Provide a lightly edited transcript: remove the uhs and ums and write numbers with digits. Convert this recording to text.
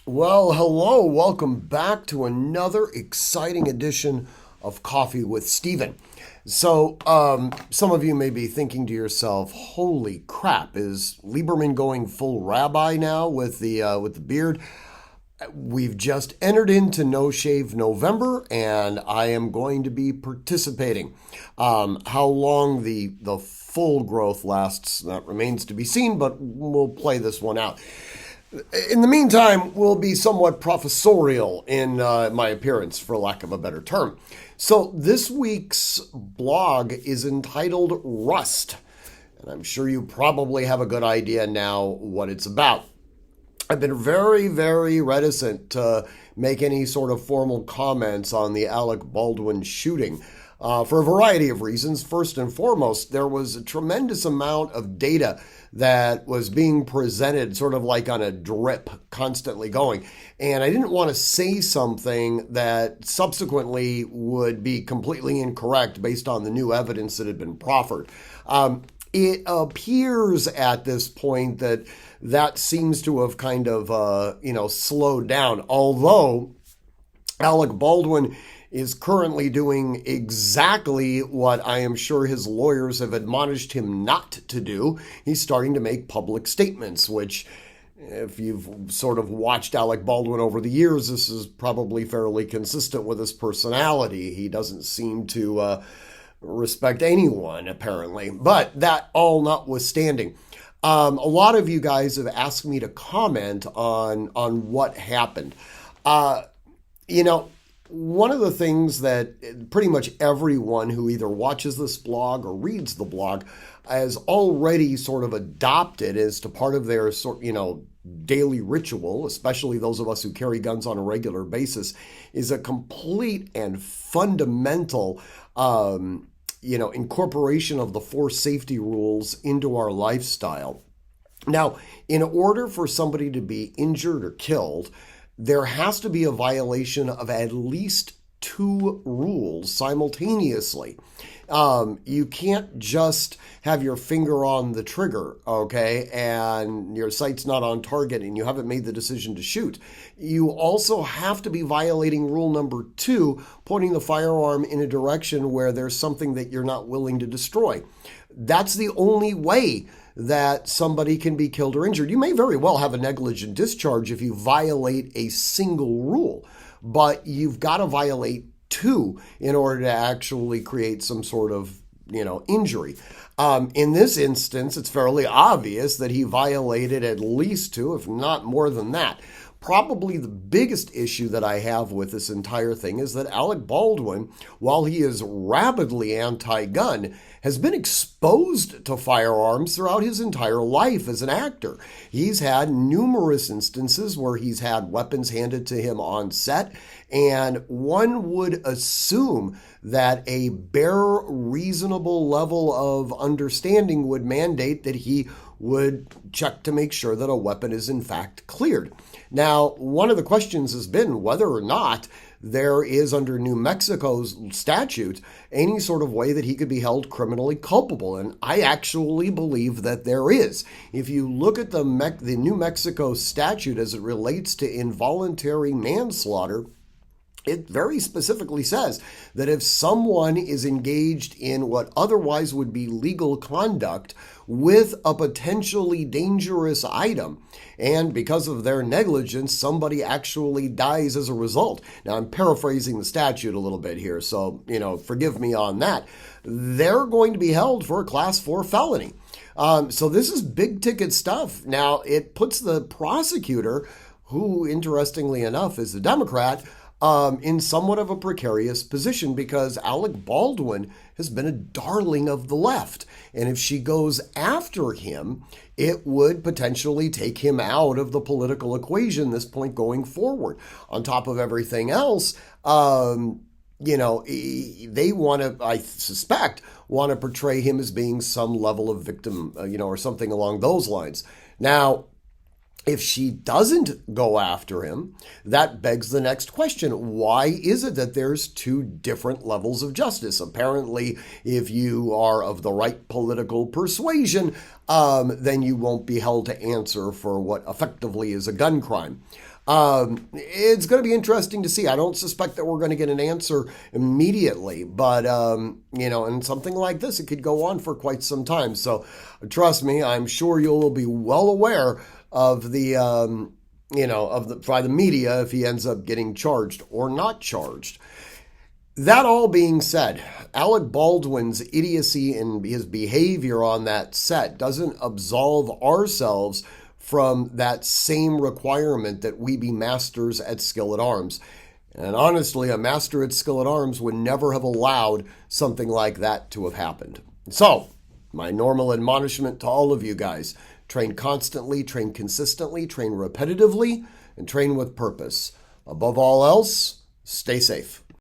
Well, hello. Welcome back to another exciting edition of Coffee with Steven. Some of you may be thinking to yourself, "Holy crap! Is Lieberman going full rabbi now with the beard?" We've just entered into No Shave November, and I am going to be participating. How long the full growth lasts, that remains to be seen, but we'll play this one out. In the meantime, we'll be somewhat professorial in my appearance, for lack of a better term. So, this week's blog is entitled Rust, and I'm sure you probably have a good idea now what it's about. I've been very, very reticent to make any sort of formal comments on the Alec Baldwin shooting. For a variety of reasons. First and foremost, there was a tremendous amount of data that was being presented sort of like on a drip, constantly going. And I didn't want to say something that subsequently would be completely incorrect based on the new evidence that had been proffered. It appears at this point that seems to have kind of, slowed down. Although Alec Baldwin is currently doing exactly what I am sure his lawyers have admonished him not to do. He's starting to make public statements, which, if you've sort of watched Alec Baldwin over the years, this is probably fairly consistent with his personality. He doesn't seem to respect anyone, apparently. But that all notwithstanding, a lot of you guys have asked me to comment on what happened. You know, one of the things that pretty much everyone who either watches this blog or reads the blog has already sort of adopted as to part of their daily ritual, especially those of us who carry guns on a regular basis, is a complete and fundamental incorporation of the four safety rules into our lifestyle. Now, in order for somebody to be injured or killed, there has to be a violation of at least two rules simultaneously. You can't just have your finger on the trigger, okay, and your sight's not on target and you haven't made the decision to shoot. You also have to be violating rule number two, pointing the firearm in a direction where there's something that you're not willing to destroy. That's the only way that somebody can be killed or injured. You may very well have a negligent discharge if you violate a single rule, but you've got to violate two in order to actually create some sort of injury. In this instance, it's fairly obvious that he violated at least two, if not more than that. Probably the biggest issue that I have with this entire thing is that Alec Baldwin, while he is rabidly anti-gun, has been exposed to firearms throughout his entire life as an actor. He's had numerous instances where he's had weapons handed to him on set, and one would assume that a bare, reasonable level of understanding would mandate that he would check to make sure that a weapon is in fact cleared. Now, one of the questions has been whether or not there is, under New Mexico's statute, any sort of way that he could be held criminally culpable. And I actually believe that there is. If you look at the New Mexico statute as it relates to involuntary manslaughter, it very specifically says that if someone is engaged in what otherwise would be legal conduct with a potentially dangerous item, and because of their negligence, somebody actually dies as a result. Now, I'm paraphrasing the statute a little bit here, so, forgive me on that. They're going to be held for a Class 4 felony. So this is big ticket stuff. Now, it puts the prosecutor, who, interestingly enough, is a Democrat, in somewhat of a precarious position because Alec Baldwin has been a darling of the left. And if she goes after him, it would potentially take him out of the political equation this point going forward. On top of everything else, they want to, I suspect, want to portray him as being some level of victim, or something along those lines. Now, If she doesn't go after him, that begs the next question. Why is it that there's two different levels of justice? Apparently, if you are of the right political persuasion, then you won't be held to answer for what effectively is a gun crime. It's going to be interesting to see. I don't suspect that we're going to get an answer immediately, but, and something like this, it could go on for quite some time. So trust me, I'm sure you'll be well aware of the, by the media if he ends up getting charged or not charged. That all being said, Alec Baldwin's idiocy and his behavior on that set doesn't absolve ourselves from that same requirement that we be masters at skill at arms. And honestly, a master at skill at arms would never have allowed something like that to have happened. So, my normal admonishment to all of you guys: train constantly, train consistently, train repetitively, and train with purpose. Above all else, stay safe.